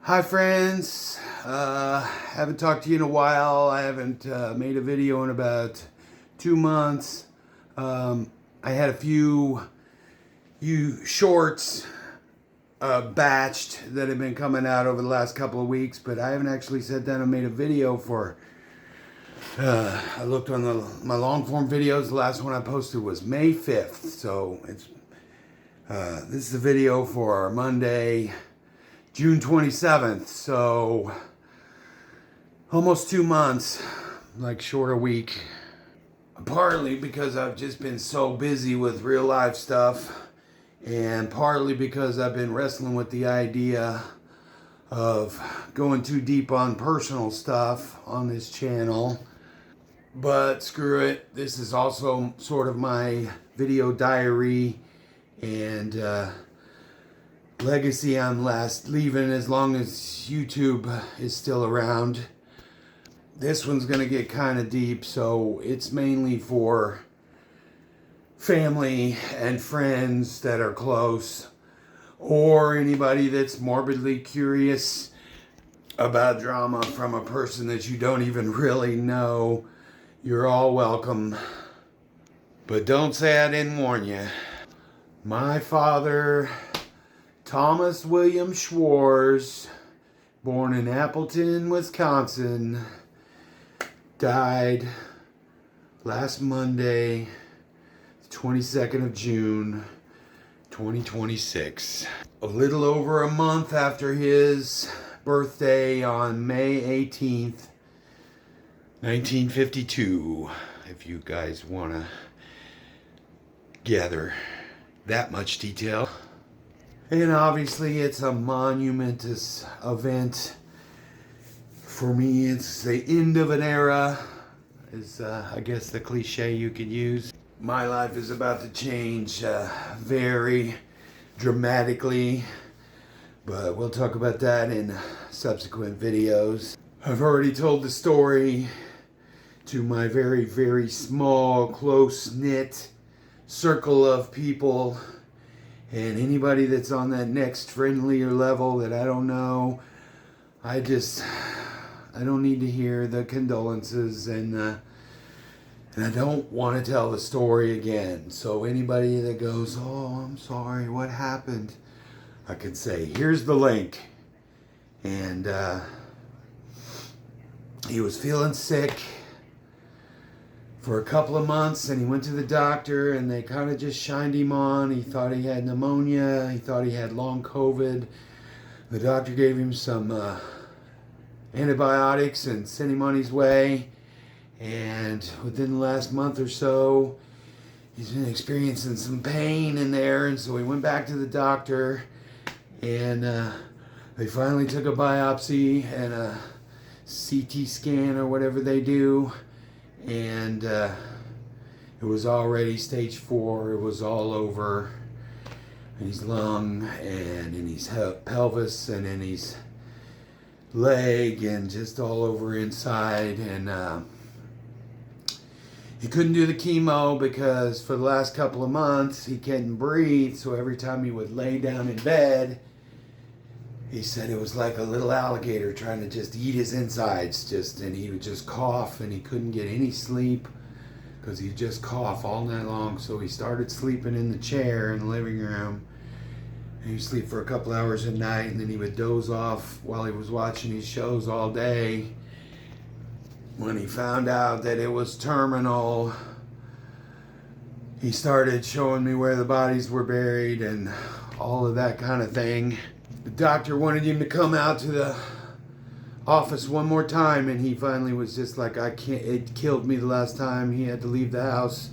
Hi friends, haven't talked to you in a while. I haven't made a video in about 2 months. I had a few shorts batched that have been coming out over the last couple of weeks, but I haven't actually sat down and made a video for. I looked on my long form videos. The last one I posted was May 5th, so this is a video for Monday, June 27th, so almost 2 months, like short a week. Partly because I've just been so busy with real life stuff, and partly because I've been wrestling with the idea of going too deep on personal stuff on this channel. But screw it, this is also sort of my video diary and legacy I'm leaving as long as YouTube is still around. This one's gonna get kind of deep, so it's mainly for family and friends that are close, or anybody that's morbidly curious about drama from a person that you don't even really know. You're all welcome, but don't say I didn't warn you. My father, Thomas William Schwarz, born in Appleton, Wisconsin, died last Monday, 22nd of June, 2026. A little over a month after his birthday on May 18th, 1952, if you guys want to gather that much detail. And obviously it's a monumentous event. For me, it's the end of an era, is I guess the cliche you could use. My life is about to change very dramatically, but we'll talk about that in subsequent videos. I've already told the story to my very, very small, close-knit circle of people, and anybody that's on that next friendlier level that I don't know. I don't need to hear the condolences, and I don't want to tell the story again. So anybody that goes, oh, I'm sorry, what happened? I could say, here's the link. And he was feeling sick for a couple of months, and he went to the doctor, and they kind of just shined him on. He thought he had pneumonia. He thought he had long COVID. The doctor gave him some antibiotics and sent him on his way. And within the last month or so, he's been experiencing some pain in there, and so he went back to the doctor, and they finally took a biopsy and a CT scan or whatever they do, and it was already stage 4. It was all over in his lung and in his pelvis and in his leg and just all over inside. And he couldn't do the chemo because for the last couple of months he couldn't breathe, so every time he would lay down in bed, he said it was like a little alligator trying to just eat his insides, and he would just cough, and he couldn't get any sleep because he'd just cough all night long. So he started sleeping in the chair in the living room, and he'd sleep for a couple hours at night, and then he would doze off while he was watching his shows all day. When he found out that it was terminal, he started showing me where the bodies were buried and all of that kind of thing. The doctor wanted him to come out to the office one more time, and he finally was just like, I can't, it killed me the last time. He had to leave the house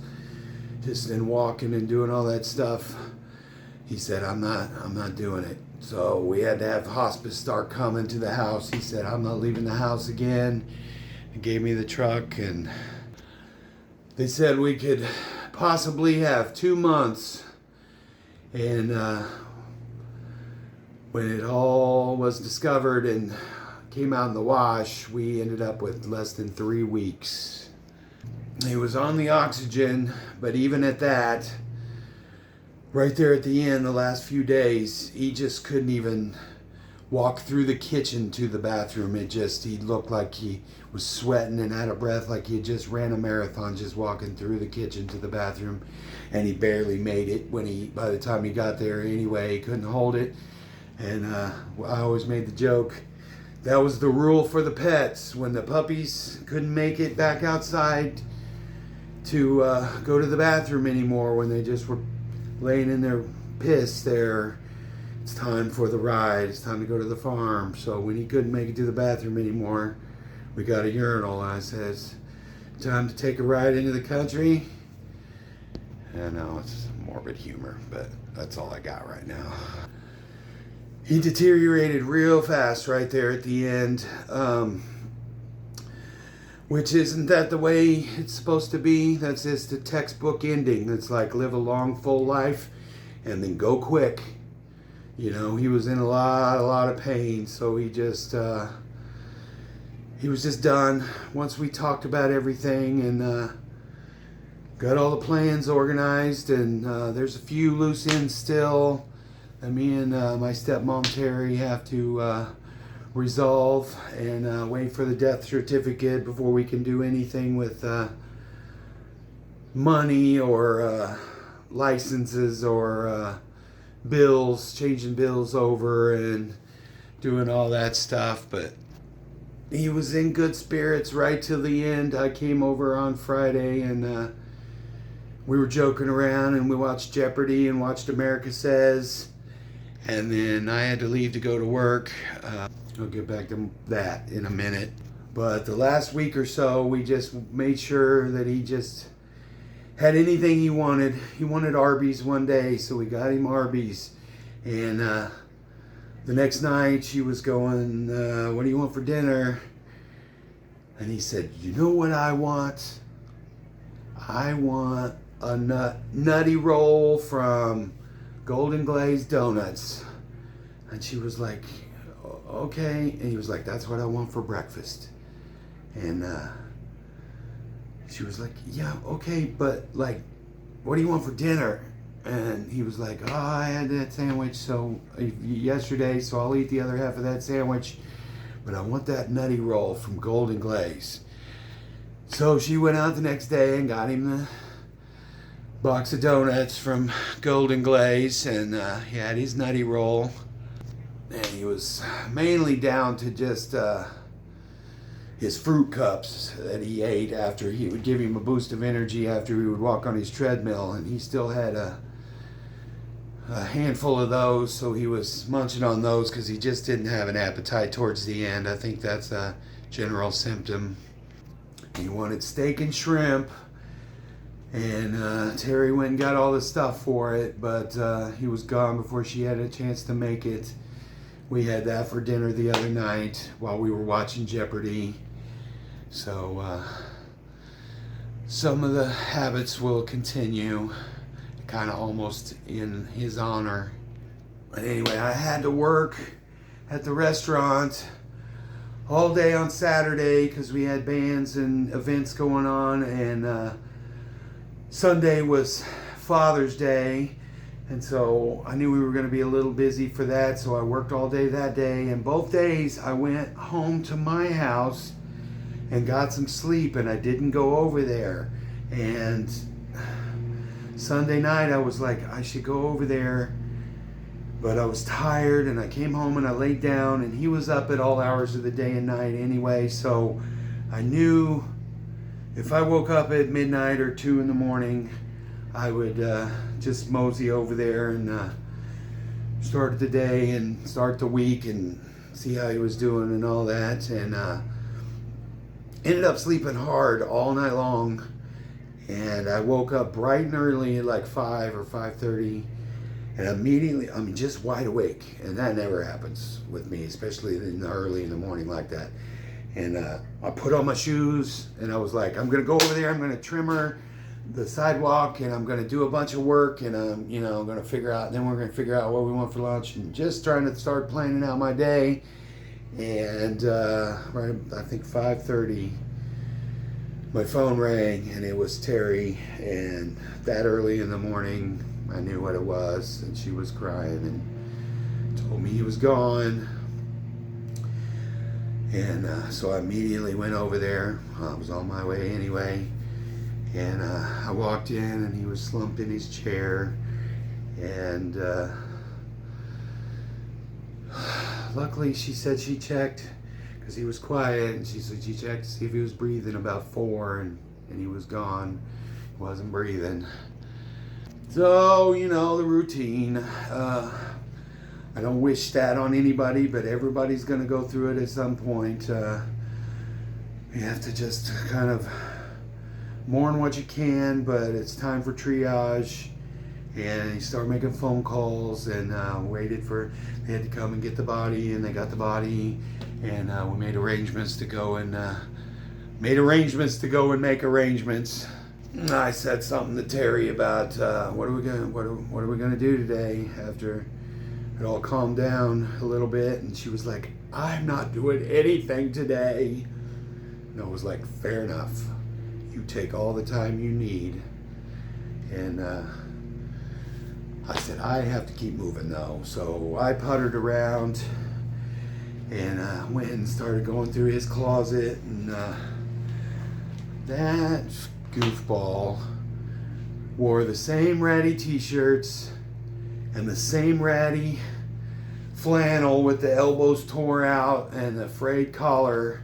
just in walking and doing all that stuff. He said, I'm not doing it. So we had to have hospice start coming to the house. He said, I'm not leaving the house again. He gave me the truck, and they said we could possibly have 2 months. And when it all was discovered and came out in the wash, we ended up with less than 3 weeks. He was on the oxygen, but even at that, right there at the end, the last few days, he just couldn't even walk through the kitchen to the bathroom. He looked like he was sweating and out of breath, like he had just ran a marathon, just walking through the kitchen to the bathroom. And he barely made it by the time he got there anyway. He couldn't hold it. And I always made the joke, that was the rule for the pets. When the puppies couldn't make it back outside to go to the bathroom anymore, when they just were laying in their piss there, it's time for the ride. It's time to go to the farm. So when he couldn't make it to the bathroom anymore, we got a urinal. And I said, it's time to take a ride into the country. I know it's morbid humor, but that's all I got right now. He deteriorated real fast right there at the end, which isn't that the way it's supposed to be. That's just a textbook ending. It's like live a long, full life and then go quick. You know, he was in a lot of pain, so he was just done. Once we talked about everything and got all the plans organized, and there's a few loose ends still that me and my stepmom Terry have to resolve and wait for the death certificate before we can do anything with money or licenses or bills, changing bills over and doing all that stuff. But he was in good spirits right till the end. I came over on Friday and we were joking around and we watched Jeopardy and watched America Says, and then I had to leave to go to work. I'll get back to that in a minute. But the last week or so, we just made sure that he just had anything he wanted. He wanted Arby's one day, so we got him Arby's. And the next night, she was going, what do you want for dinner? And he said, you know what I want? I want a nutty roll from Golden Glazed Donuts. And she was like, okay. And he was like, that's what I want for breakfast. And she was like, yeah, okay, but like, what do you want for dinner? And he was like, oh, I had that sandwich yesterday, so I'll eat the other half of that sandwich, but I want that nutty roll from Golden Glaze. So she went out the next day and got him the box of donuts from Golden Glaze, and he had his nutty roll. And he was mainly down to just his fruit cups that he ate after he would give him a boost of energy after he would walk on his treadmill, and he still had a handful of those, so he was munching on those because he just didn't have an appetite towards the end. I think that's a general symptom. He wanted steak and shrimp, and Terry went and got all the stuff for it, but he was gone before she had a chance to make it. We had that for dinner the other night while we were watching Jeopardy. So some of the habits will continue, kind of almost in his honor. But anyway, I had to work at the restaurant all day on Saturday because we had bands and events going on, and Sunday was Father's Day, and so I knew we were going to be a little busy for that, so I worked all day that day, and both days I went home to my house and got some sleep, and I didn't go over there. And Sunday night I was like, I should go over there, but I was tired, and I came home and I laid down, and he was up at all hours of the day and night anyway, so I knew if I woke up at midnight or 2 in the morning, I would just mosey over there and start the day and start the week and see how he was doing and all that. And ended up sleeping hard all night long. And I woke up bright and early at like 5 or 5:30, and immediately, just wide awake. And that never happens with me, especially early in the morning like that. And I put on my shoes, and I was like, I'm going to go over there, I'm going to trim the sidewalk, and I'm going to do a bunch of work, and I'm going to figure out, then we're going to figure out what we want for lunch, and just trying to start planning out my day. And right, I think 5:30, my phone rang, and it was Terry, and that early in the morning, I knew what it was, and she was crying and told me he was gone. And so I immediately went over there. I was on my way anyway. And I walked in and he was slumped in his chair. And luckily she said she checked because he was quiet. And she said she checked to see if he was breathing about 4 and he was gone. He wasn't breathing. So, you know, the routine. I don't wish that on anybody, but everybody's going to go through it at some point. You have to just kind of mourn what you can, but it's time for triage. And you start making phone calls and waited for, they had to come and get the body, and they got the body. And we made arrangements to go and make arrangements. I said something to Terry about what are we gonna do today after it all calmed down a little bit, and she was like, I'm not doing anything today. And I was like, fair enough. You take all the time you need. And I said, I have to keep moving though. So I puttered around and went and started going through his closet, and that goofball wore the same ratty t-shirts and the same ratty flannel with the elbows tore out and the frayed collar.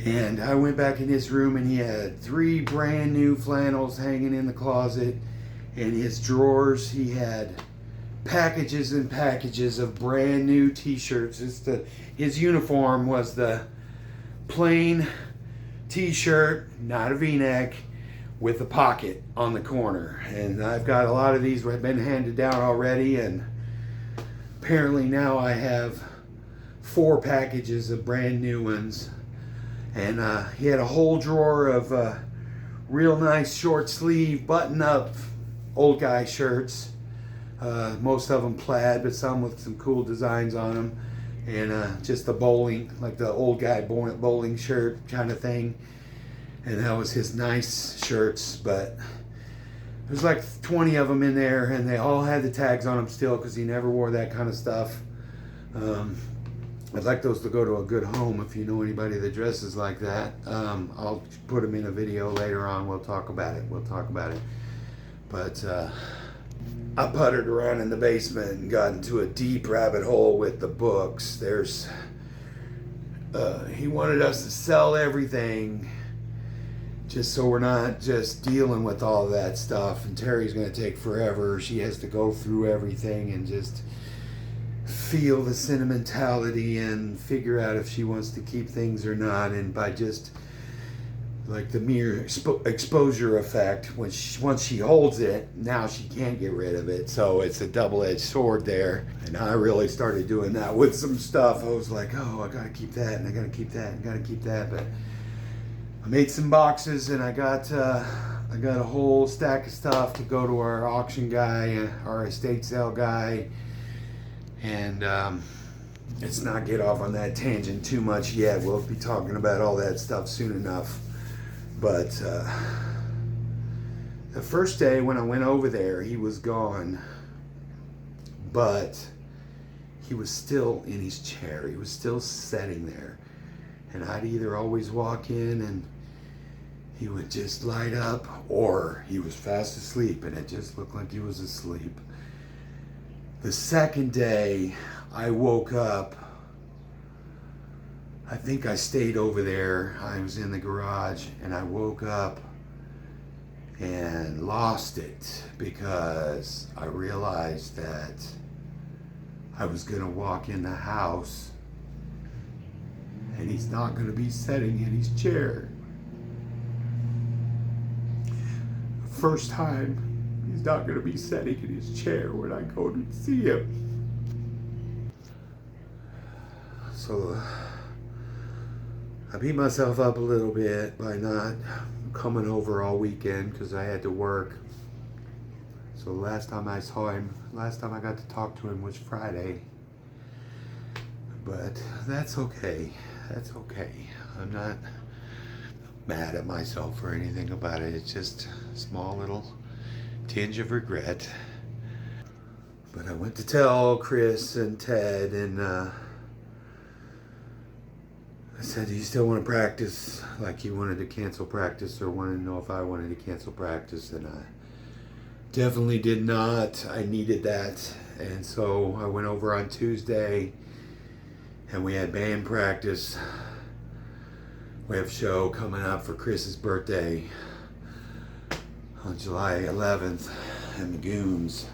And I went back in his room and he had 3 brand new flannels hanging in the closet. In his drawers he had packages and packages of brand new t-shirts. His uniform was the plain t-shirt, not a v-neck, with a pocket on the corner. And I've got a lot of these that have been handed down already, and apparently now I have 4 packages of brand new ones. And he had a whole drawer of real nice short sleeve button up old guy shirts, most of them plaid, but some with some cool designs on them. And just the bowling, like the old guy bowling shirt kind of thing. And that was his nice shirts, but there's like 20 of them in there, and they all had the tags on them still because he never wore that kind of stuff. I'd like those to go to a good home if you know anybody that dresses like that. I'll put them in a video later on. We'll talk about it. But I puttered around in the basement and got into a deep rabbit hole with the books. He wanted us to sell everything just so we're not just dealing with all that stuff. And Terry's going to take forever. She has to go through everything and just feel the sentimentality and figure out if she wants to keep things or not. And by just like the mere exposure effect, once she holds it, now she can't get rid of it. So it's a double-edged sword there. And I really started doing that with some stuff. I was like, oh, I gotta keep that, and I gotta keep that, and I gotta keep that. But I made some boxes, and I got a whole stack of stuff to go to our auction guy, our estate sale guy. And let's not get off on that tangent too much yet. We'll be talking about all that stuff soon enough. But the first day when I went over there, he was gone. But he was still in his chair. He was still sitting there. And I'd either always walk in and he would just light up, or he was fast asleep and it just looked like he was asleep. The second day I woke up, I think I stayed over there. I was in the garage and I woke up and lost it because I realized that I was going to walk in the house and he's not going to be sitting in his chair. First time he's not going to be sitting in his chair when I go to see him. So I beat myself up a little bit by not coming over all weekend because I had to work. So last time I got to talk to him was Friday. But that's okay. That's okay. I'm not mad at myself or anything about it. It's just a small little tinge of regret. But I went to tell Chris and Ted, and I said, do you still want to practice? Like he wanted to cancel practice or wanted to know if I wanted to cancel practice, and I definitely did not. I needed that. And so I went over on Tuesday and we had band practice. We have a show coming up for Chris's birthday on July 11th in the Goons.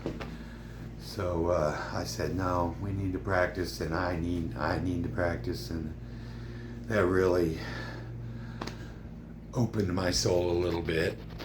So I said, no, we need to practice, and I need to practice, and that really opened my soul a little bit.